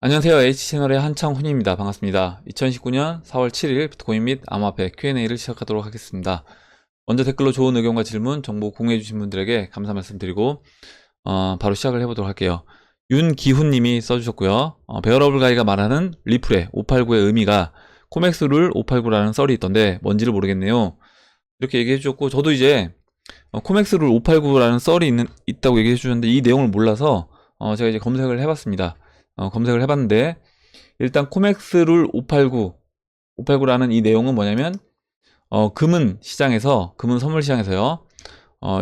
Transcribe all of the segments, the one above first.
안녕하세요. H채널의 한창훈입니다. 반갑습니다. 2019년 4월 7일 비트코인 및 암호화폐 Q&A를 시작하도록 하겠습니다. 먼저 댓글로 좋은 의견과 질문, 정보 공유해주신 분들에게 감사 말씀드리고 바로 시작을 해보도록 할게요. 윤기훈님이 써주셨고요. 베어러블 가이가 말하는 리플의 589의 의미가 코맥스 룰 589라는 썰이 있던데 뭔지를 모르겠네요. 이렇게 얘기해 주셨고, 저도 이제 코맥스 룰 589라는 썰이 있다고 얘기해 주셨는데 이 내용을 몰라서 제가 이제 검색을 해봤습니다. 검색을 해봤는데, 일단 코맥스 룰 589라는 이 내용은 뭐냐면 금은 선물 시장에서요,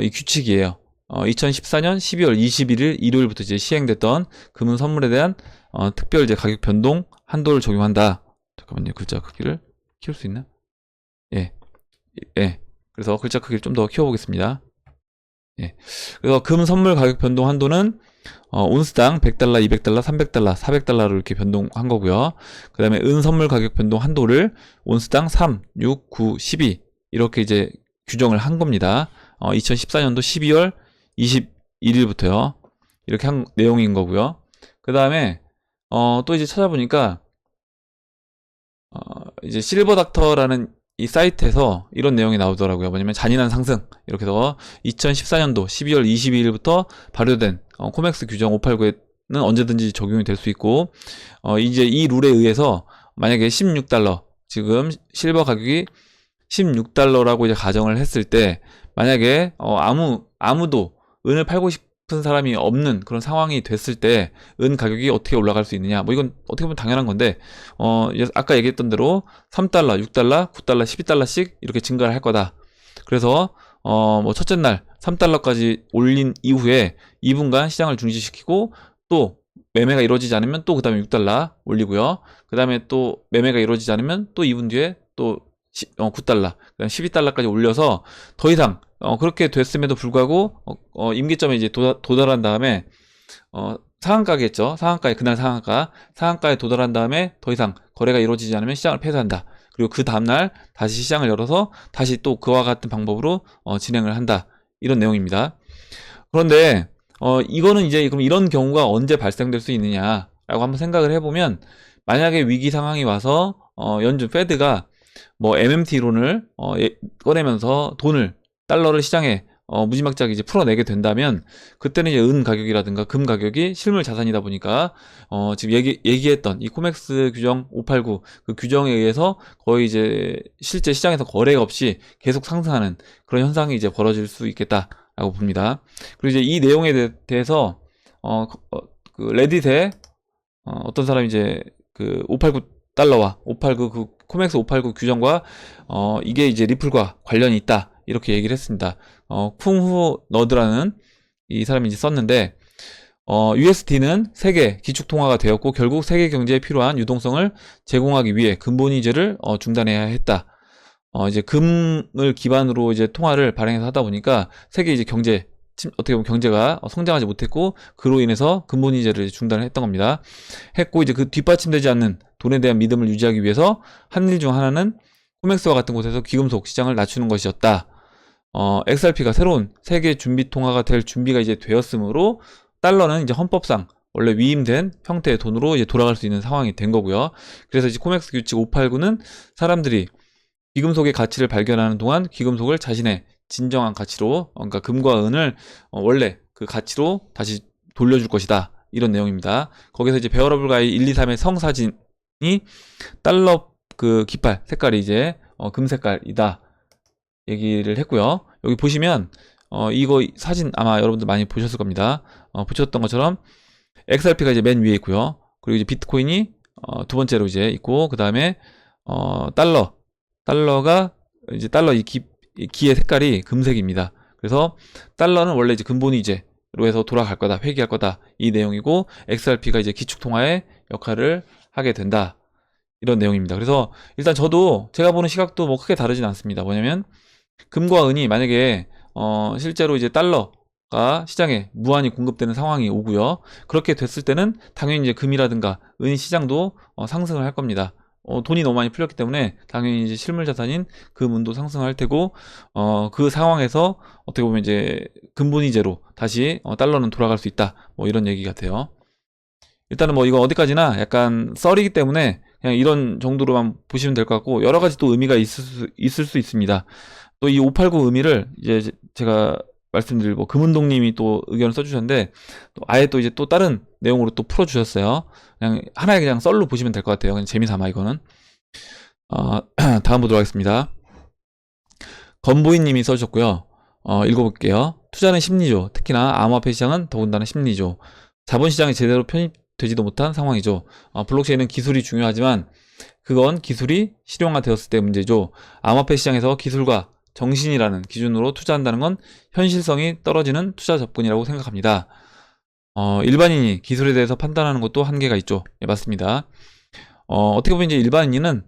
이 규칙이에요. 2014년 12월 21일 일요일부터 이제 시행됐던 금은 선물에 대한 특별 이제 가격 변동 한도를 적용한다. 잠깐만요, 글자 크기를 키울 수 있나? 예, 예. 그래서 글자 크기를 좀 더 키워보겠습니다. 예. 그래서 금 선물 가격 변동 한도는 온스당 100달러, 200달러, 300달러, 400달러로 이렇게 변동한 거고요. 그 다음에 은 선물 가격 변동 한도를 온스당 3, 6, 9, 12 이렇게 이제 규정을 한 겁니다. 2014년도 12월 21일부터요. 이렇게 한 내용인 거고요. 그 다음에 또 이제 찾아보니까 이제 실버닥터라는 이 사이트에서 이런 내용이 나오더라고요. 뭐냐면 잔인한 상승 이렇게 해서 2014년도 12월 22일부터 발효된 코맥스 규정 589에는 언제든지 적용이 될 수 있고, 이제 이 룰에 의해서 만약에 16달러, 지금 실버 가격이 16달러라고 이제 가정을 했을 때, 만약에 아무도 은을 팔고 싶은 사람이 없는 그런 상황이 됐을 때 은 가격이 어떻게 올라갈 수 있느냐, 뭐 이건 어떻게 보면 당연한 건데, 아까 얘기했던 대로 3달러, 6달러, 9달러, 12달러씩 이렇게 증가를 할 거다. 그래서 뭐 첫째 날 3달러까지 올린 이후에 2분간 시장을 중지시키고, 또 매매가 이루어지지 않으면 또 그 다음에 6달러 올리고요. 그 다음에 또 매매가 이루어지지 않으면 또 2분 뒤에 또 9달러, 그 다음 12달러까지 올려서 더 이상 그렇게 됐음에도 불구하고 임기점에 이제 도달한 다음에 상한가겠죠. 그날 상한가에 도달한 다음에 더 이상 거래가 이루어지지 않으면 시장을 폐쇄한다. 그리고 그 다음날 다시 시장을 열어서 다시 또 그와 같은 방법으로 진행을 한다. 이런 내용입니다. 그런데 이거는 이제 그럼 이런 경우가 언제 발생될 수 있느냐라고 한번 생각을 해보면, 만약에 위기 상황이 와서 연준 페드가 뭐 MMT론을 꺼내면서 달러를 시장에 무지막지하게 이제 풀어내게 된다면, 그때는 이제 은 가격이라든가 금 가격이 실물 자산이다 보니까 지금 얘기했던 이 코맥스 규정 589 그 규정에 의해서 거의 이제 실제 시장에서 거래가 없이 계속 상승하는 그런 현상이 이제 벌어질 수 있겠다라고 봅니다. 그리고 이제 이 내용에 대해서 그 레딧에 어떤 사람이 이제 그 589달러와 589 그 코맥스 589 규정과 이게 이제 리플과 관련이 있다, 이렇게 얘기를 했습니다. 쿵후 너드라는 이 사람이 이제 썼는데, USD는 세계 기축통화가 되었고 결국 세계 경제에 필요한 유동성을 제공하기 위해 근본이제를 중단해야 했다. 이제 금을 기반으로 이제 통화를 발행해서 하다 보니까 세계 이제 어떻게 보면 경제가 성장하지 못했고, 그로 인해서 근본이제를 중단을 했던 겁니다. 했고, 이제 그 뒷받침되지 않는 돈에 대한 믿음을 유지하기 위해서 한 일 중 하나는 코맥스와 같은 곳에서 귀금속 시장을 낮추는 것이었다. XRP가 새로운 세계 준비 통화가 될 준비가 이제 되었으므로 달러는 이제 헌법상 원래 위임된 형태의 돈으로 이제 돌아갈 수 있는 상황이 된 거고요. 그래서 이제 코맥스 규칙 589는 사람들이 귀금속의 가치를 발견하는 동안 귀금속을 자신의 진정한 가치로, 그러니까 금과 은을 원래 그 가치로 다시 돌려줄 것이다, 이런 내용입니다. 거기서 이제 베어러블 가이 1, 2, 3의 성사진이 달러 그 깃발 색깔이 이제 금 색깔이다 얘기를 했고요. 여기 보시면 이거 사진 아마 여러분들 많이 보셨을 겁니다. 보셨던 것처럼 XRP가 이제 맨 위에 있고요. 그리고 이제 비트코인이 두 번째로 이제 있고, 그 다음에 달러가 이제 달러 이 기의 색깔이 금색입니다. 그래서 달러는 원래 이제 근본이제로 해서 돌아갈 거다, 회귀할 거다, 이 내용이고, XRP가 이제 기축통화의 역할을 하게 된다, 이런 내용입니다. 그래서 일단 저도 제가 보는 시각도 뭐 크게 다르진 않습니다. 뭐냐면 금과 은이 만약에 실제로 이제 달러가 시장에 무한히 공급되는 상황이 오고요. 그렇게 됐을 때는 당연히 이제 금이라든가 은 시장도 상승을 할 겁니다. 돈이 너무 많이 풀렸기 때문에 당연히 이제 실물 자산인 금은도 상승할 테고, 그 상황에서 어떻게 보면 이제 근본이제로 다시 달러는 돌아갈 수 있다, 뭐 이런 얘기 같아요. 일단은 뭐 이거 어디까지나 약간 썰이기 때문에 그냥 이런 정도로만 보시면 될 것 같고, 여러 가지 또 의미가 있을 수 있습니다. 또 이 589 의미를 이제 제가 말씀드릴 뭐 금운동님이 또 의견을 써주셨는데, 또 아예 또 이제 또 다른 내용으로 또 풀어주셨어요. 그냥 하나의 그냥 썰로 보시면 될 것 같아요. 그냥 재미삼아 이거는. 다음 보도록 하겠습니다. 건보이님이 써주셨고요. 읽어볼게요. 투자는 심리죠. 특히나 암호화폐 시장은 더군다나 심리죠. 자본시장이 제대로 편입되지도 못한 상황이죠. 블록체인은 기술이 중요하지만 그건 기술이 실용화되었을 때 문제죠. 암호화폐 시장에서 기술과 정신이라는 기준으로 투자한다는 건 현실성이 떨어지는 투자 접근이라고 생각합니다. 일반인이 기술에 대해서 판단하는 것도 한계가 있죠. 예, 맞습니다. 어떻게 보면 이제 일반인은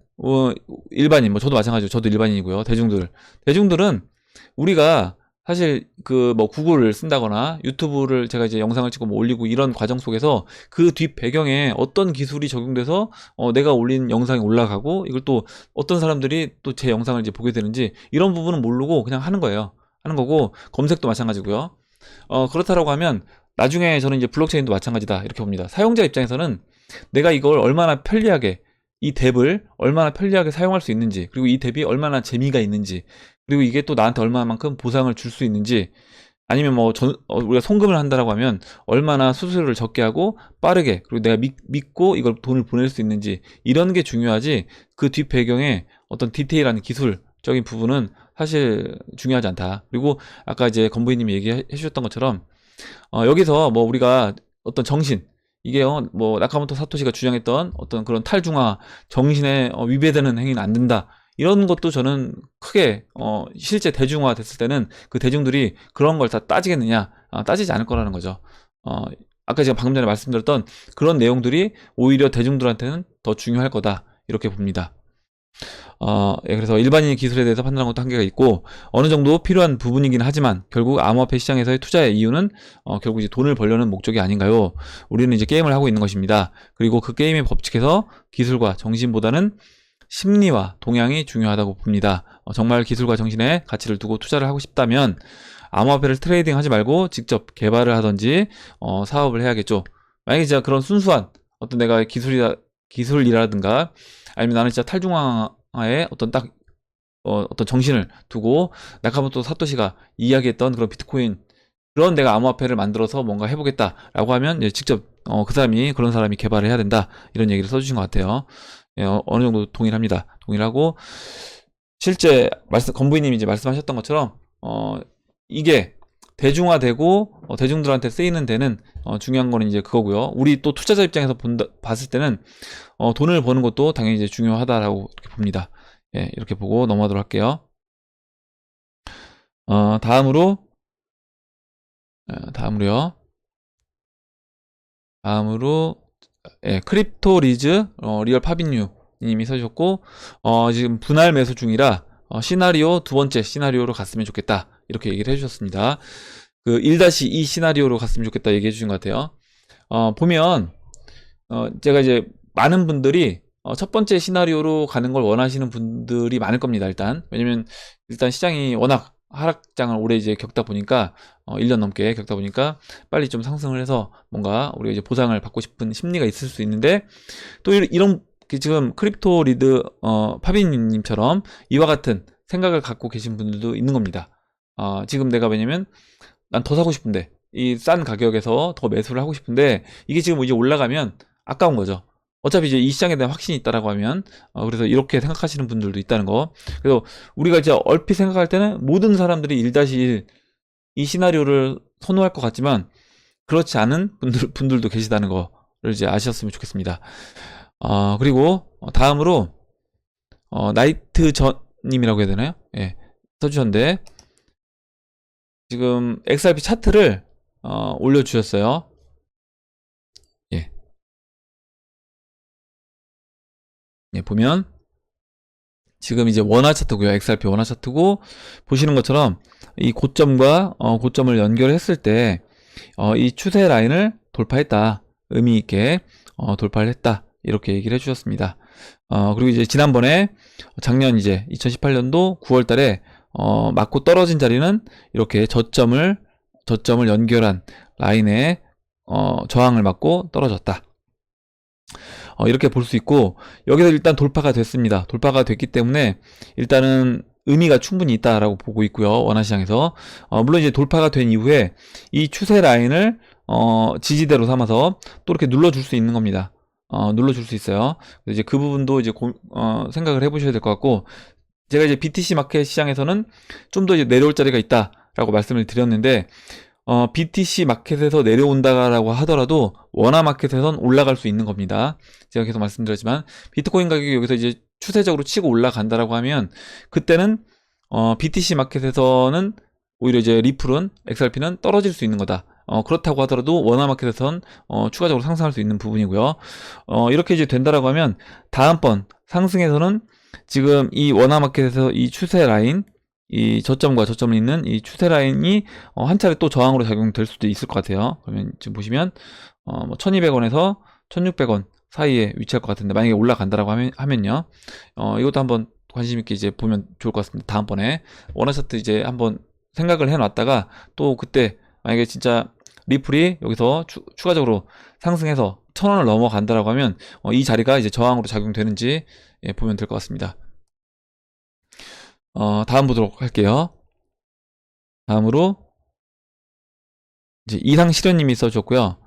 일반인, 뭐 저도 마찬가지고 저도 일반인이고요. 대중들은 우리가 사실 그 뭐 구글을 쓴다거나 유튜브를 제가 이제 영상을 찍고 뭐 올리고 이런 과정 속에서 그 뒷 배경에 어떤 기술이 적용돼서 내가 올린 영상이 올라가고, 이걸 또 어떤 사람들이 또 제 영상을 이제 보게 되는지 이런 부분은 모르고 그냥 하는 거예요. 하는 거고, 검색도 마찬가지고요. 그렇다라고 하면 나중에 저는 이제 블록체인도 마찬가지다 이렇게 봅니다. 사용자 입장에서는 내가 이걸 얼마나 편리하게, 이 덱을 얼마나 편리하게 사용할 수 있는지, 그리고 이 덱이 얼마나 재미가 있는지, 그리고 이게 또 나한테 얼마만큼 보상을 줄 수 있는지, 아니면 뭐 우리가 송금을 한다라고 하면 얼마나 수수료를 적게 하고 빠르게, 그리고 내가 믿고 이걸 돈을 보낼 수 있는지, 이런 게 중요하지 그 뒷 배경에 어떤 디테일한 기술적인 부분은 사실 중요하지 않다. 그리고 아까 이제 건부이님이 얘기해 주셨던 것처럼 여기서 뭐 우리가 어떤 정신, 이게요 뭐 나카모토 사토시가 주장했던 어떤 그런 탈중화 정신에 위배되는 행위는 안 된다, 이런 것도 저는 크게 실제 대중화 됐을 때는 그 대중들이 그런 걸 다 따지겠느냐, 따지지 않을 거라는 거죠. 아까 제가 방금 전에 말씀드렸던 그런 내용들이 오히려 대중들한테는 더 중요할 거다, 이렇게 봅니다. 예, 그래서 일반인 기술에 대해서 판단하는 것도 한계가 있고, 어느 정도 필요한 부분이긴 하지만 결국 암호화폐 시장에서의 투자의 이유는 결국 이제 돈을 벌려는 목적이 아닌가요? 우리는 이제 게임을 하고 있는 것입니다. 그리고 그 게임의 법칙에서 기술과 정신보다는 심리와 동향이 중요하다고 봅니다. 정말 기술과 정신에 가치를 두고 투자를 하고 싶다면 암호화폐를 트레이딩 하지 말고 직접 개발을 하든지 사업을 해야겠죠. 만약에 진짜 그런 순수한 어떤 내가 기술이라든가, 아니면 나는 진짜 탈중앙화에 어떤 딱 어떤 정신을 두고 나카모토 사토시가 이야기했던 그런 비트코인, 그런 내가 암호화폐를 만들어서 뭔가 해보겠다라고 하면 직접 그런 사람이 개발을 해야 된다, 이런 얘기를 써주신 것 같아요. 예, 어느 정도 동일합니다. 동일하고, 실제 건부이님이 이제 말씀하셨던 것처럼 이게 대중화되고 대중들한테 쓰이는 데는 중요한 거는 이제 그거고요. 우리 또 투자자 입장에서 봤을 때는 돈을 버는 것도 당연히 이제 중요하다라고 이렇게 봅니다. 예, 이렇게 보고 넘어가도록 할게요. 다음으로요. 예, 크립토 리즈 리얼 파빈유 님이 써주셨고, 지금 분할 매수 중이라 시나리오 두 번째 시나리오로 갔으면 좋겠다, 이렇게 얘기를 해주셨습니다. 그 1-2 시나리오로 갔으면 좋겠다 얘기해 주신 것 같아요. 보면 제가 이제 많은 분들이 첫 번째 시나리오로 가는 걸 원하시는 분들이 많을 겁니다. 왜냐면 일단 시장이 워낙 하락장을 오래 이제 겪다 보니까 1년 넘게 겪다 보니까 빨리 좀 상승을 해서 뭔가 우리가 이제 보상을 받고 싶은 심리가 있을 수 있는데, 또 이런 지금 크립토 리드 파비님처럼 이와 같은 생각을 갖고 계신 분들도 있는 겁니다. 지금 내가, 왜냐면 난 더 사고 싶은데, 이 싼 가격에서 더 매수를 하고 싶은데 이게 지금 이제 올라가면 아까운 거죠. 어차피 이제 이 시장에 대한 확신이 있다라고 하면 그래서 이렇게 생각하시는 분들도 있다는 거. 그래서 우리가 이제 얼핏 생각할 때는 모든 사람들이 1-1 이 시나리오를 선호할 것 같지만 그렇지 않은 분들도 계시다는 거를 이제 아셨으면 좋겠습니다. 그리고 다음으로 나이트 전님이라고 해야 되나요? 예, 써주셨는데, 지금 XRP 차트를 올려주셨어요. 예. 예, 보면 지금 이제 원화 차트고요. XRP 원화 차트고, 보시는 것처럼 이 고점과 고점을 연결했을 때 이 추세 라인을 돌파했다, 의미 있게 돌파를 했다, 이렇게 얘기를 해주셨습니다. 그리고 이제 지난번에 작년 이제 2018년도 9월 달에 맞고 떨어진 자리는 이렇게 저점을 연결한 라인에 저항을 맞고 떨어졌다. 이렇게 볼 수 있고, 여기서 일단 돌파가 됐습니다. 돌파가 됐기 때문에 일단은 의미가 충분히 있다라고 보고 있고요. 원화시장에서. 물론 이제 돌파가 된 이후에 이 추세 라인을 지지대로 삼아서 또 이렇게 눌러줄 수 있는 겁니다. 눌러줄 수 있어요. 이제 그 부분도 이제 생각을 해보셔야 될 것 같고, 제가 이제 BTC 마켓 시장에서는 좀 더 이제 내려올 자리가 있다라고 말씀을 드렸는데, BTC 마켓에서 내려온다라고 하더라도 원화 마켓에선 올라갈 수 있는 겁니다. 제가 계속 말씀드렸지만 비트코인 가격이 여기서 이제 추세적으로 치고 올라간다라고 하면, 그때는 BTC 마켓에서는 오히려 이제 리플은 XRP는 떨어질 수 있는 거다. 그렇다고 하더라도 원화 마켓에선 추가적으로 상승할 수 있는 부분이고요. 이렇게 이제 된다라고 하면 다음번 상승에서는 지금 이 원화 마켓에서 이 추세 라인, 이 저점과 저점이 있는 이 추세 라인이 한 차례 또 저항으로 작용될 수도 있을 것 같아요. 그러면 지금 보시면 뭐 1200원에서 1600원 사이에 위치할 것 같은데, 만약에 올라간다라고 하면요. 이것도 한번 관심 있게 이제 보면 좋을 것 같습니다. 다음번에 원화 차트 이제 한번 생각을 해놨다가 또 그때 만약에 진짜 리플이 여기서 추가적으로 상승해서 1000원을 넘어간다라고 하면 이 자리가 이제 저항으로 작용되는지 보면 될 것 같습니다. 다음 보도록 할게요. 다음으로 이제 이상 실현님이 써주셨고요.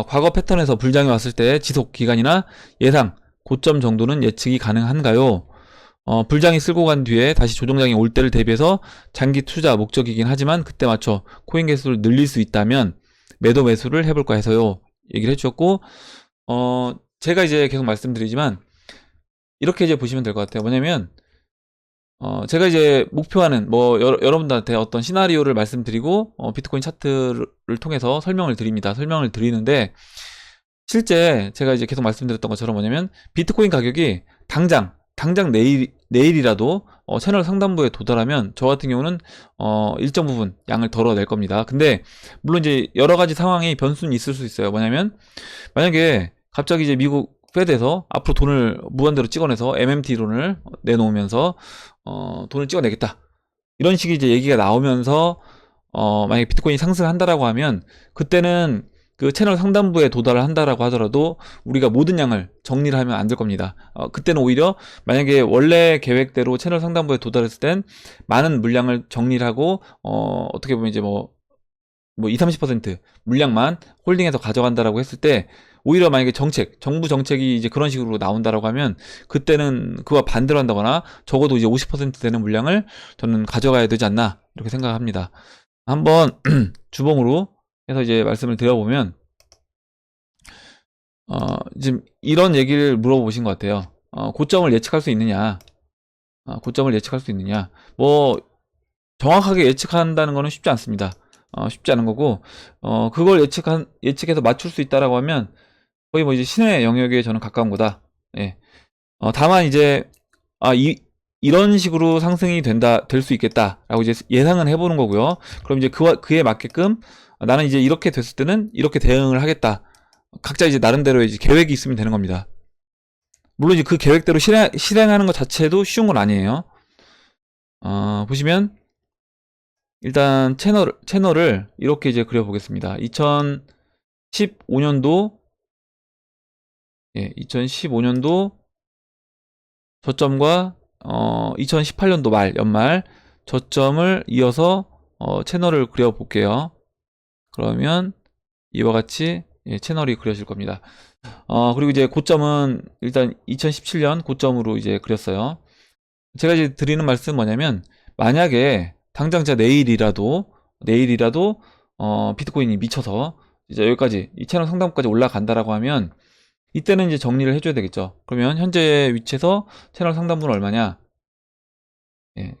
과거 패턴에서 불장이 왔을 때 지속 기간이나 예상 고점 정도는 예측이 가능한가요? 불장이 쓸고 간 뒤에 다시 조정장이 올 때를 대비해서 장기 투자 목적이긴 하지만 그때 맞춰 코인 개수를 늘릴 수 있다면 매도 매수를 해볼까 해서요, 얘기를 해주셨고, 제가 이제 계속 말씀드리지만 이렇게 이제 보시면 될 것 같아요. 뭐냐면 제가 이제 목표하는 여러분들한테 어떤 시나리오를 말씀드리고 비트코인 차트를 통해서 설명을 드립니다. 설명을 드리는데, 실제 제가 이제 계속 말씀드렸던 것처럼 뭐냐면 비트코인 가격이 당장 내일이라도 채널 상단부에 도달하면 저 같은 경우는 일정 부분 양을 덜어낼 겁니다. 근데 물론 이제 여러 가지 상황이 변수는 있을 수 있어요. 뭐냐면 만약에 갑자기 이제 미국 페드에서 앞으로 돈을 무한대로 찍어내서 MMT론을 내놓으면서 돈을 찍어내겠다, 이런 식의 이제 얘기가 나오면서 만약에 비트코인이 상승한다라고 하면, 그때는 그 채널 상단부에 도달을 한다라고 하더라도 우리가 모든 양을 정리를 하면 안 될 겁니다. 그때는 오히려 만약에 원래 계획대로 채널 상단부에 도달했을 땐 많은 물량을 정리를 하고 어떻게 보면 이제 뭐 20, 30% 물량만 홀딩해서 가져간다라고 했을 때, 오히려 만약에 정부 정책이 이제 그런 식으로 나온다라고 하면 그때는 그와 반대로 한다거나 적어도 이제 50% 되는 물량을 저는 가져가야 되지 않나, 이렇게 생각합니다. 한번 주봉으로 해서 이제 말씀을 드려보면, 지금 이런 얘기를 물어보신 것 같아요. 고점을 예측할 수 있느냐? 고점을 예측할 수 있느냐? 뭐 정확하게 예측한다는 거는 쉽지 않습니다. 쉽지 않은 거고, 그걸 예측해서 맞출 수 있다라고 하면 거의 뭐 이제 신의 영역에 저는 가까운 거다. 예. 다만 이제 이런 식으로 상승이 될 수 있겠다라고 이제 예상은 해보는 거고요. 그럼 이제 그에 맞게끔 나는 이제 이렇게 됐을 때는 이렇게 대응을 하겠다. 각자 이제 나름대로 이제 계획이 있으면 되는 겁니다. 물론 이제 그 계획대로 실행하는 것 자체도 쉬운 건 아니에요. 보시면 일단 채널을 이렇게 이제 그려보겠습니다. 2015년도 2015년도 저점과 2018년도 연말 저점을 이어서 채널을 그려볼게요. 그러면 이와 같이 채널이 그려질 겁니다. 그리고 이제 고점은 일단 2017년 고점으로 이제 그렸어요. 제가 이제 드리는 말씀은 뭐냐면, 만약에 당장 진짜 내일이라도 비트코인이 미쳐서 이제 여기까지 이 채널 상단부까지 올라간다라고 하면, 이때는 이제 정리를 해줘야 되겠죠. 그러면 현재 위치에서 채널 상단부는 얼마냐?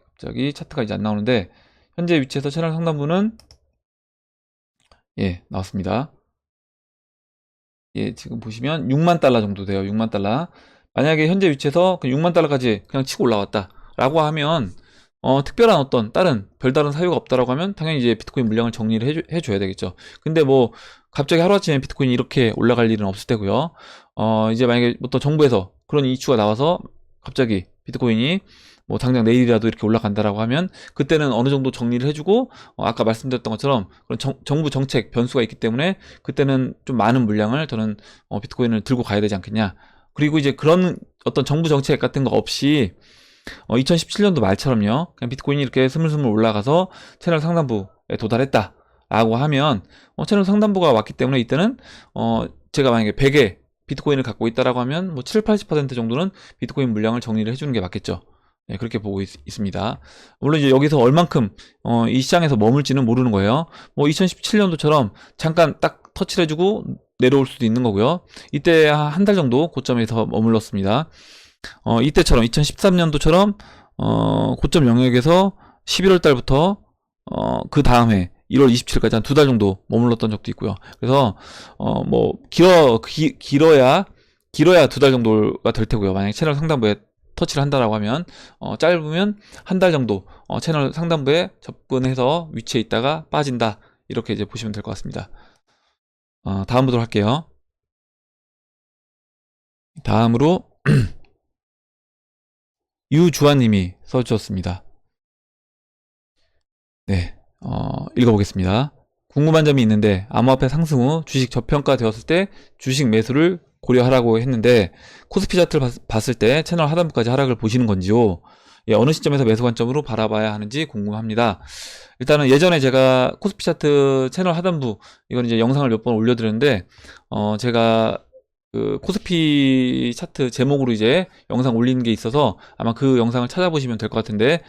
갑자기 차트가 이제 안 나오는데, 현재 위치에서 채널 상단부는 나왔습니다. 지금 보시면 6만 달러 정도 돼요. 6만 달러. 만약에 현재 위치에서 그 6만 달러까지 그냥 치고 올라왔다라고 하면, 특별한 어떤 별다른 사유가 없다라고 하면 당연히 이제 비트코인 물량을 정리를 해줘야 되겠죠. 근데 뭐 갑자기 하루아침에 비트코인이 이렇게 올라갈 일은 없을 테고요. 이제 만약에 또 정부에서 그런 이슈가 나와서 갑자기 비트코인이 뭐 당장 내일이라도 이렇게 올라간다라고 하면, 그때는 어느 정도 정리를 해주고, 아까 말씀드렸던 것처럼 그런 정부 정책 변수가 있기 때문에 그때는 좀 많은 물량을 저는 비트코인을 들고 가야 되지 않겠냐, 그리고 이제 그런 어떤 정부 정책 같은 거 없이 2017년도 말처럼요. 그냥 비트코인이 이렇게 스물스물 올라가서 채널 상단부에 도달했다. 라고 하면 채널 상단부가 왔기 때문에 이때는 제가 만약에 100에 비트코인을 갖고 있다라고 하면 뭐 7, 80% 정도는 비트코인 물량을 정리를 해주는 게 맞겠죠. 네, 그렇게 보고 있습니다. 물론 이제 여기서 얼만큼 이 시장에서 머물지는 모르는 거예요. 뭐 2017년도처럼 잠깐 딱 터치를 해주고 내려올 수도 있는 거고요. 이때 한 달 정도 고점에서 머물렀습니다. 이때처럼 2013년도처럼 고점 영역에서 11월 달부터 그 다음 해 1월 27일까지 한 2달 정도 머물렀던 적도 있고요. 그래서 뭐 길어야 2달 정도가 될 테고요. 만약에 채널 상단부에 터치를 한다라고 하면 짧으면 한 달 정도 채널 상단부에 접근해서 위치에 있다가 빠진다. 이렇게 이제 보시면 될 것 같습니다. 다음 보도록 할게요. 다음으로 유주환님이 써주셨습니다. 네, 읽어보겠습니다. 궁금한 점이 있는데 암호화폐 상승 후 주식 저평가 되었을 때 주식 매수를 고려하라고 했는데 코스피 차트를 봤을 때 채널 하단부까지 하락을 보시는 건지요? 예, 어느 시점에서 매수 관점으로 바라봐야 하는지 궁금합니다. 일단은 예전에 제가 코스피 차트 채널 하단부 이건 이제 영상을 몇 번 올려드렸는데 제가 그 코스피 차트 제목으로 이제 영상 올리는 게 있어서 아마 그 영상을 찾아보시면 될 것 같은데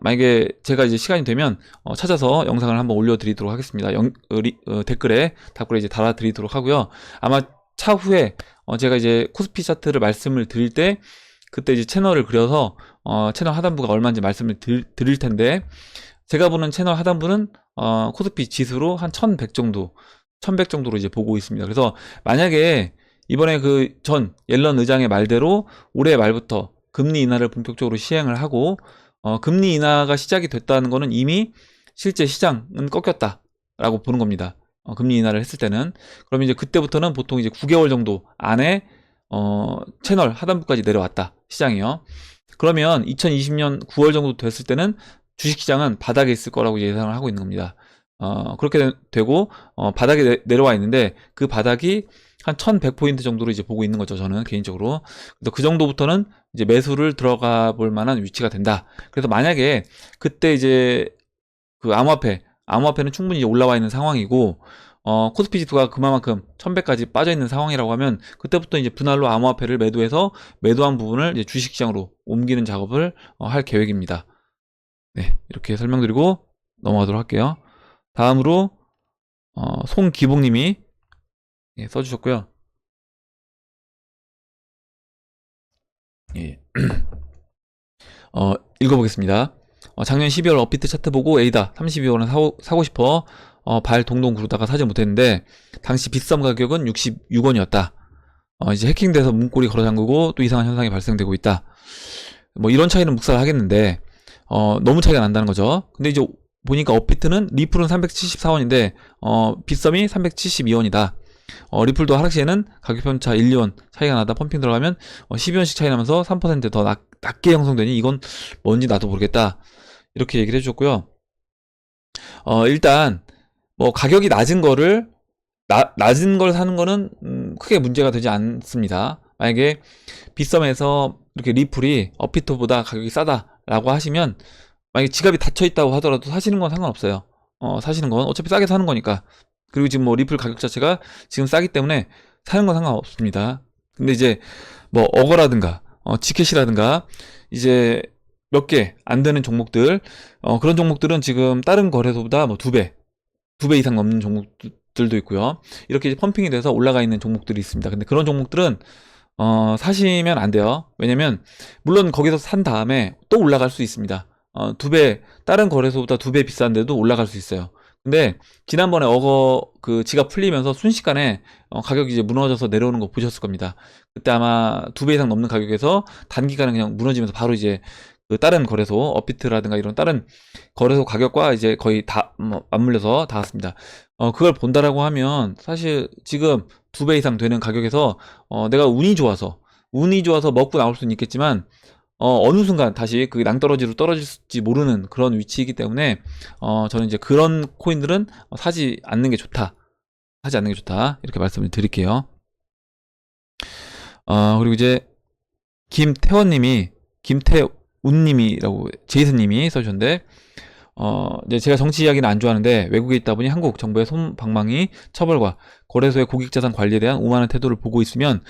만약에 제가 이제 시간이 되면 찾아서 영상을 한번 올려드리도록 하겠습니다. 댓글에 이제 달아드리도록 하고요. 아마 차후에 제가 이제 코스피 차트를 말씀을 드릴 때 그때 이제 채널을 그려서 채널 하단부가 얼마인지 말씀을 드릴 텐데 제가 보는 채널 하단부는 코스피 지수로 한 1100 정도로 이제 보고 있습니다. 그래서 만약에 이번에 그 전 옐런 의장의 말대로 올해 말부터 금리 인하를 본격적으로 시행을 하고 금리 인하가 시작이 됐다는 거는 이미 실제 시장은 꺾였다라고 보는 겁니다. 금리 인하를 했을 때는. 그럼 이제 그때부터는 보통 이제 9개월 정도 안에 채널 하단부까지 내려왔다. 시장이요. 그러면 2020년 9월 정도 됐을 때는 주식시장은 바닥에 있을 거라고 예상을 하고 있는 겁니다. 그렇게 되고 바닥에 내려와 있는데 그 바닥이 한 1100포인트 정도로 이제 보고 있는 거죠. 저는 개인적으로. 그래서 그 정도부터는 이제 매수를 들어가 볼 만한 위치가 된다. 그래서 만약에 그때 이제 그 암호화폐는 충분히 올라와 있는 상황이고 코스피 지수가 그만큼 1100까지 빠져 있는 상황이라고 하면 그때부터 이제 분할로 암호화폐를 매도해서 매도한 부분을 이제 주식시장으로 옮기는 작업을 할 계획입니다. 네, 이렇게 설명드리고 넘어가도록 할게요. 다음으로 송기봉님이 써주셨고요. 예. 읽어보겠습니다. 작년 12월 업비트 차트 보고 A다 32원을 사고 싶어 발 동동 구르다가 사지 못했는데 당시 빗썸 가격은 66원이었다. 이제 해킹돼서 문고리 걸어 잠그고 또 이상한 현상이 발생되고 있다. 뭐 이런 차이는 묵살하겠는데 너무 차이가 난다는 거죠. 근데 이제 보니까 업비트는 리플은 374원인데 빗썸이 372원이다. 리플도 하락 시에는 가격 편차 1, 2원 차이가 나다 펌핑 들어가면 12원씩 차이 나면서 3%더 낮게 형성되니 이건 뭔지 나도 모르겠다. 이렇게 얘기를 해주셨고요. 일단 뭐 가격이 낮은 걸 사는 거는 크게 문제가 되지 않습니다. 만약에 빗썸에서 이렇게 리플이 업비트보다 가격이 싸다라고 하시면 만약에 지갑이 닫혀 있다고 하더라도 사시는 건 상관없어요. 사시는 건 어차피 싸게 사는 거니까. 그리고 지금 뭐 리플 가격 자체가 지금 싸기 때문에 사는 건 상관없습니다. 근데 이제 뭐 어거라든가 지켓이라든가 이제 몇 개 안 되는 종목들 그런 종목들은 지금 다른 거래소보다 뭐 2배 이상 넘는 종목들도 있고요. 이렇게 이제 펌핑이 돼서 올라가 있는 종목들이 있습니다. 근데 그런 종목들은 사시면 안 돼요. 왜냐면 물론 거기서 산 다음에 또 올라갈 수 있습니다. 2배 다른 거래소보다 2배 비싼데도 올라갈 수 있어요. 근데 지난번에 그 지갑 풀리면서 순식간에 가격이 이제 무너져서 내려오는 거 보셨을 겁니다. 그때 아마 2배 이상 넘는 가격에서 단기간에 그냥 무너지면서 바로 이제 그 다른 거래소 업비트라든가 이런 다른 거래소 가격과 이제 거의 다 맞물려서 닿았습니다. 그걸 본다라고 하면 사실 지금 2배 이상 되는 가격에서 내가 운이 좋아서 먹고 나올 수는 있겠지만 어느 순간 다시 그 낭떠러지로 떨어질지 모르는 그런 위치이기 때문에 저는 이제 그런 코인들은 사지 않는 게 좋다. 이렇게 말씀을 드릴게요. 그리고 이제 김태훈님이라고 제이슨님이 써주셨는데, 이제 제가 정치 이야기는 안 좋아하는데 외국에 있다 보니 한국 정부의 솜방망이 처벌과 거래소의 고객자산 관리에 대한 오만한 태도를 보고 있으면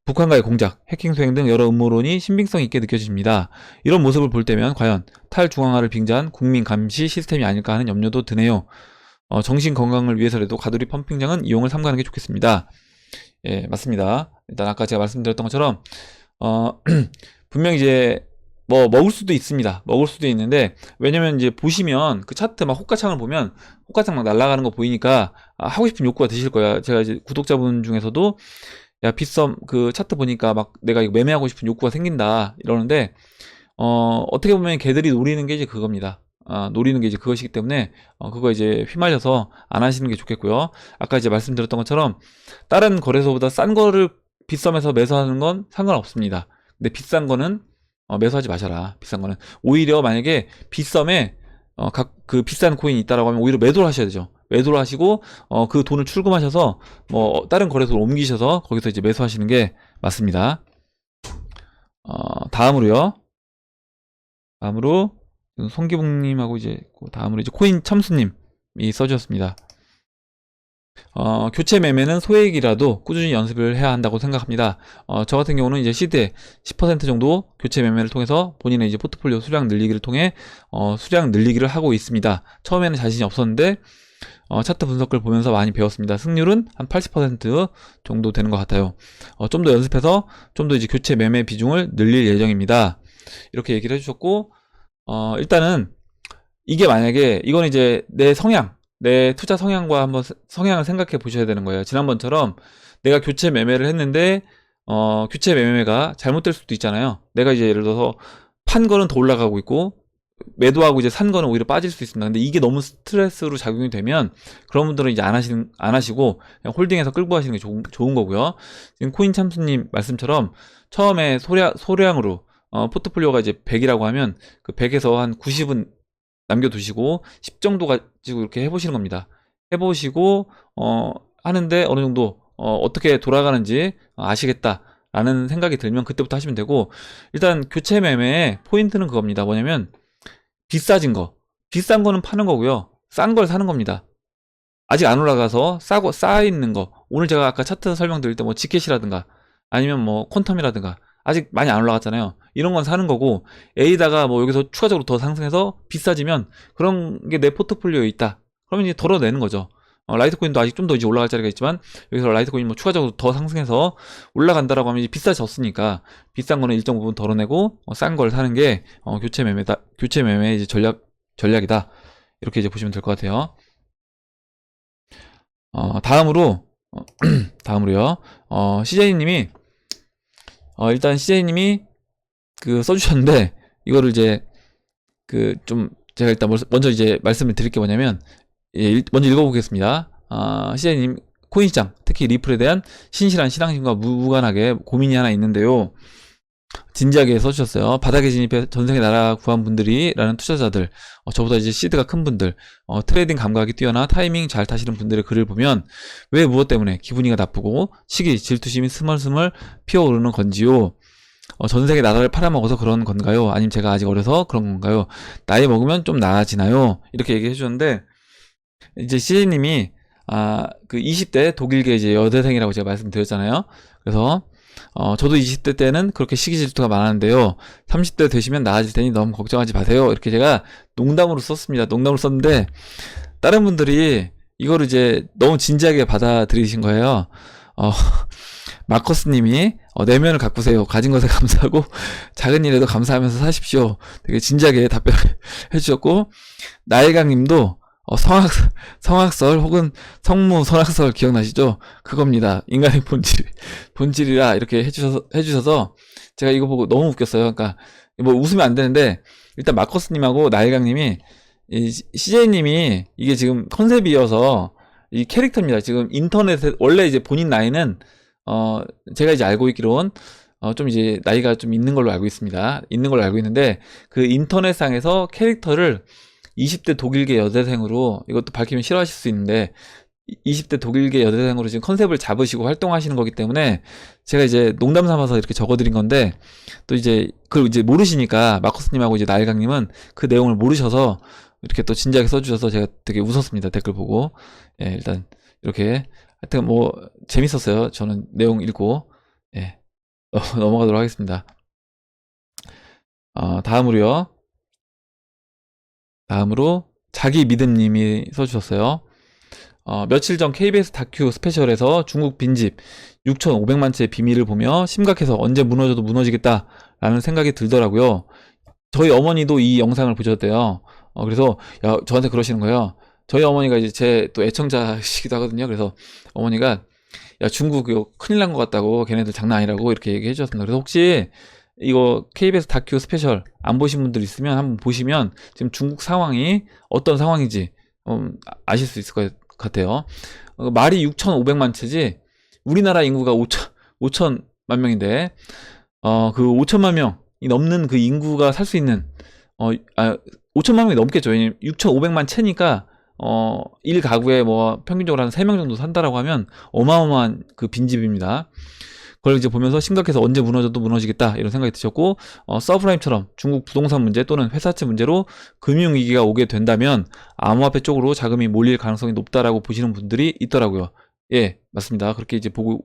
북한과의 공작, 해킹 수행 등 여러 음모론이 신빙성 있게 느껴집니다. 이런 모습을 볼 때면 과연 탈중앙화를 빙자한 국민 감시 시스템이 아닐까 하는 염려도 드네요. 정신 건강을 위해서라도 가두리 펌핑장은 이용을 삼가는 게 좋겠습니다. 예, 맞습니다. 일단 아까 제가 말씀드렸던 것처럼 분명히 이제 뭐 먹을 수도 있습니다. 먹을 수도 있는데, 왜냐면 이제 보시면 그 차트 막 호가창을 보면 호가창 막 날아가는 거 보이니까 하고 싶은 욕구가 드실 거야. 제가 이제 구독자분 중에서도 야 빗썸 그 차트 보니까 막 내가 이거 매매하고 싶은 욕구가 생긴다 이러는데, 어떻게 보면 걔들이 노리는 게 이제 그겁니다. 노리는 게 이제 그것이기 때문에 그거 이제 휘말려서 안 하시는 게 좋겠고요. 아까 이제 말씀드렸던 것처럼 다른 거래소보다 싼 거를 빗썸에서 매수하는 건 상관없습니다. 근데 비싼 거는 매수하지 마셔라. 비싼 거는 오히려 만약에 빗썸에 각 그 비싼 코인이 있다라고 하면 오히려 매도를 하셔야 되죠. 매도를 하시고 그 돈을 출금하셔서 뭐 다른 거래소로 옮기셔서 거기서 이제 매수하시는 게 맞습니다. 다음으로 송기봉님하고 이제 다음으로 이제 코인 참수님이 써주셨습니다. 교체 매매는 소액이라도 꾸준히 연습을 해야 한다고 생각합니다. 저 같은 경우는 이제 시드에 10% 정도 교체 매매를 통해서 본인의 이제 포트폴리오 수량 늘리기를 통해 수량 늘리기를 하고 있습니다. 처음에는 자신이 없었는데 차트 분석을 보면서 많이 배웠습니다. 승률은 한 80% 정도 되는 것 같아요. 좀 더 연습해서 좀 더 이제 교체 매매 비중을 늘릴 예정입니다. 이렇게 얘기를 해주셨고, 일단은 이게 만약에 이건 이제 내 투자 성향과 한번 성향을 생각해 보셔야 되는 거예요. 지난번처럼 내가 교체 매매를 했는데 교체 매매가 잘못될 수도 있잖아요. 내가 이제 예를 들어서 판 거는 더 올라가고 있고 매도하고 이제 산 거는 오히려 빠질 수 있습니다. 근데 이게 너무 스트레스로 작용이 되면 그런 분들은 이제 안 하시고 그냥 홀딩해서 끌고 가시는 게 좋은 거고요. 지금 코인 참수님 말씀처럼 처음에 소량으로 포트폴리오가 이제 100이라고 하면 그 100에서 한 90은 남겨두시고 10 정도 가지고 이렇게 해보시는 겁니다. 해보시고 하는데 어느 정도 어떻게 돌아가는지 아시겠다라는 생각이 들면 그때부터 하시면 되고, 일단 교체 매매의 포인트는 그겁니다. 뭐냐면 비싼 거는 파는 거고요. 싼 걸 사는 겁니다. 아직 안 올라가서 쌓여있는 거, 오늘 제가 아까 차트 설명드릴 때 뭐 지켓이라든가 아니면 뭐 퀀텀이라든가 아직 많이 안 올라갔잖아요. 이런 건 사는 거고, A다가 뭐 여기서 추가적으로 더 상승해서 비싸지면 그런 게 내 포트폴리오에 있다. 그러면 이제 덜어내는 거죠. 라이트코인도 아직 좀 더 이제 올라갈 자리가 있지만 여기서 라이트코인 뭐 추가적으로 더 상승해서 올라간다라고 하면 이제 비싸졌으니까 비싼 거는 일정 부분 덜어내고 싼 걸 사는 게 교체 매매 이제 전략이다. 이렇게 이제 보시면 될 것 같아요. 다음으로요. CJ님이 일단 CJ님이 그 써주셨는데, 이거를 이제 제가 일단 먼저 이제 말씀을 드릴 게 뭐냐면, 먼저 읽어보겠습니다. CJ님, 코인 시장, 특히 리플에 대한 신실한 신앙심과 무관하게 고민이 하나 있는데요. 진지하게 써주셨어요. 바닥에 진입해 전생에 나라 구한 분들이라는 투자자들, 저보다 이제 시드가 큰 분들, 트레이딩 감각이 뛰어나 타이밍 잘 타시는 분들의 글을 보면 왜 무엇 때문에 기분이가 나쁘고 시기, 질투심이 스멀스멀 피어오르는 건지요. 전생에 나라를 팔아먹어서 그런 건가요? 아니면 제가 아직 어려서 그런 건가요? 나이 먹으면 좀 나아지나요? 이렇게 얘기해 주셨는데, 이제 CJ님이 그 20대 독일계 이제 여대생이라고 제가 말씀드렸잖아요. 그래서 저도 20대 때는 그렇게 시기 질투가 많았는데요. 30대 되시면 나아질 테니 너무 걱정하지 마세요. 이렇게 제가 농담으로 썼습니다. 농담으로 썼는데 다른 분들이 이거를 이제 너무 진지하게 받아들이신 거예요. 마커스님이 내면을 가꾸세요. 가진 것에 감사하고 작은 일에도 감사하면서 사십시오. 되게 진지하게 답변을 해주셨고, 나일강님도 성악설 혹은 성무 선악설 기억나시죠? 그겁니다. 인간의 본질이라 이렇게 해주셔서 제가 이거 보고 너무 웃겼어요. 그러니까 뭐 웃으면 안 되는데, 일단 마커스님하고 나일강님이 CJ님이 이게 지금 컨셉이어서 이 캐릭터입니다. 지금 인터넷에 원래 이제 본인 나이는 제가 이제 알고 있기로는 좀 이제 나이가 좀 있는 걸로 알고 있습니다. 있는 걸로 알고 있는데, 그 인터넷상에서 캐릭터를 20대 독일계 여대생으로, 이것도 밝히면 싫어하실 수 있는데 20대 독일계 여대생으로 지금 컨셉을 잡으시고 활동하시는 거기 때문에 제가 이제 농담 삼아서 이렇게 적어드린 건데, 또 이제 그걸 이제 모르시니까 마커스님하고 이제 나일강님은 그 내용을 모르셔서 이렇게 또 진지하게 써주셔서 제가 되게 웃었습니다. 댓글 보고. 예, 일단 이렇게 하여튼 뭐 재밌었어요. 저는 내용 읽고. 예, 넘어가도록 하겠습니다. 다음으로 자기 믿음님이 써주셨어요. 며칠 전 KBS 다큐 스페셜에서 중국 빈집 6,500만 채의 비밀을 보며 심각해서 언제 무너져도 무너지겠다라는 생각이 들더라고요. 저희 어머니도 이 영상을 보셨대요. 그래서 저한테 그러시는 거예요. 저희 어머니가 이제 제 또 애청자시기도 하거든요. 그래서 어머니가 야, 중국 이거 큰일 난 것 같다고, 걔네들 장난 아니라고 이렇게 얘기해 주셨습니다. 그래서 혹시 이거 KBS 다큐 스페셜 안 보신 분들 있으면 한번 보시면 지금 중국 상황이 어떤 상황인지 아실 수 있을 것 같아요. 말이 6,500만 채지 우리나라 인구가 5천만 명인데 그 5천만 명이 넘는 그 인구가 살 수 있는 5천만 명이 넘겠죠. 왜냐면 6,500만 채니까 1가구에 뭐 평균적으로 한 3명 정도 산다라고 하면 어마어마한 그 빈집입니다. 그걸 이제 보면서 심각해서 언제 무너져도 무너지겠다 이런 생각이 드셨고, 서브프라임처럼 중국 부동산 문제 또는 회사채 문제로 금융위기가 오게 된다면 암호화폐 쪽으로 자금이 몰릴 가능성이 높다라고 보시는 분들이 있더라고요. 예, 맞습니다. 그렇게 이제 보고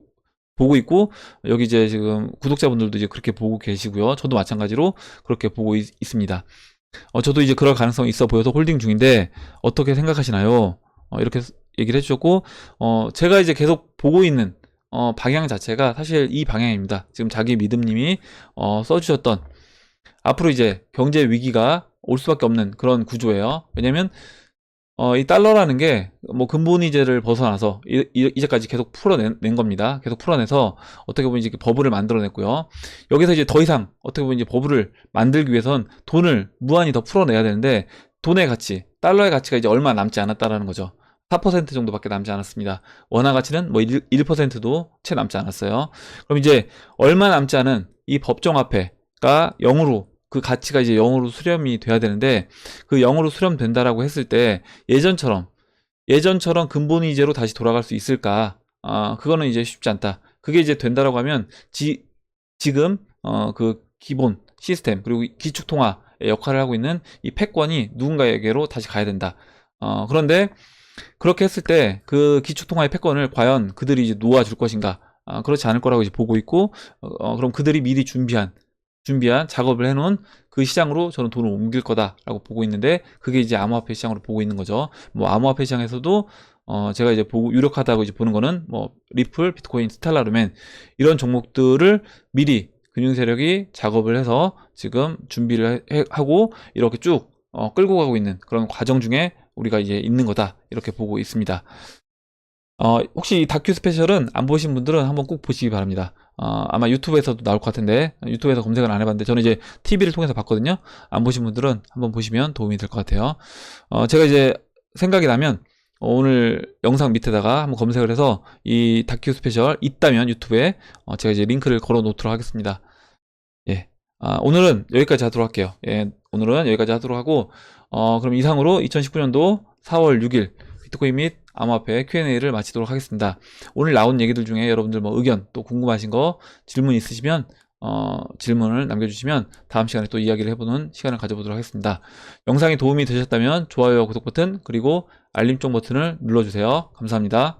있고, 여기 이제 지금 구독자분들도 이제 그렇게 보고 계시고요. 저도 마찬가지로 그렇게 보고 있습니다. 저도 이제 그럴 가능성이 있어 보여서 홀딩 중인데 어떻게 생각하시나요? 이렇게 얘기를 해주셨고, 제가 이제 계속 보고 있는 방향 자체가 사실 이 방향입니다. 지금 자기 믿음님이 써주셨던, 앞으로 이제 경제 위기가 올 수밖에 없는 그런 구조예요. 왜냐면 이 달러라는 게 뭐 근본이제를 벗어나서 이제까지 계속 풀어낸 겁니다. 계속 풀어내서 어떻게 보면 이제 버블을 만들어냈고요. 여기서 이제 더 이상 어떻게 보면 이제 버블을 만들기 위해선 돈을 무한히 더 풀어내야 되는데, 돈의 가치, 달러의 가치가 이제 얼마 남지 않았다라는 거죠. 4% 정도밖에 남지 않았습니다. 원화 가치는 뭐 1%도 채 남지 않았어요. 그럼 이제 얼마 남지 않은 이 법정화폐가 0으로, 그 가치가 이제 0으로 수렴이 돼야 되는데, 그 0으로 수렴된다라고 했을 때 예전처럼 근본이제로 다시 돌아갈 수 있을까? 그거는 이제 쉽지 않다. 그게 이제 된다라고 하면 지금 그 기본 시스템 그리고 기축통화의 역할을 하고 있는 이 패권이 누군가에게로 다시 가야 된다. 그런데 그렇게 했을 때 그 기축통화의 패권을 과연 그들이 이제 놓아줄 것인가? 그렇지 않을 거라고 이제 보고 있고, 그럼 그들이 미리 준비한 작업을 해놓은 그 시장으로 저는 돈을 옮길 거다라고 보고 있는데, 그게 이제 암호화폐 시장으로 보고 있는 거죠. 뭐 암호화폐 시장에서도 제가 이제 보고 유력하다고 이제 보는 거는 뭐 리플, 비트코인, 스텔라 루멘 이런 종목들을 미리 금융 세력이 작업을 해서 지금 준비를 하고 이렇게 쭉 끌고 가고 있는 그런 과정 중에 우리가 이제 있는 거다, 이렇게 보고 있습니다. 혹시 이 다큐 스페셜은 안 보신 분들은 한번 꼭 보시기 바랍니다. 아마 유튜브에서도 나올 것 같은데, 유튜브에서 검색을 안 해봤는데 저는 이제 TV를 통해서 봤거든요. 안 보신 분들은 한번 보시면 도움이 될 것 같아요. 제가 이제 생각이 나면 오늘 영상 밑에다가 한번 검색을 해서 이 다큐 스페셜 있다면 유튜브에 제가 이제 링크를 걸어 놓도록 하겠습니다. 예. 오늘은 여기까지 하도록 할게요. 예, 오늘은 여기까지 하도록 하고, 그럼 이상으로 2019년도 4월 6일 비트코인 및 암호화폐 Q&A를 마치도록 하겠습니다. 오늘 나온 얘기들 중에 여러분들 뭐 의견 또 궁금하신 거 질문 있으시면 질문을 남겨주시면 다음 시간에 또 이야기를 해보는 시간을 가져보도록 하겠습니다. 영상이 도움이 되셨다면 좋아요와 구독 버튼 그리고 알림종 버튼을 눌러주세요. 감사합니다.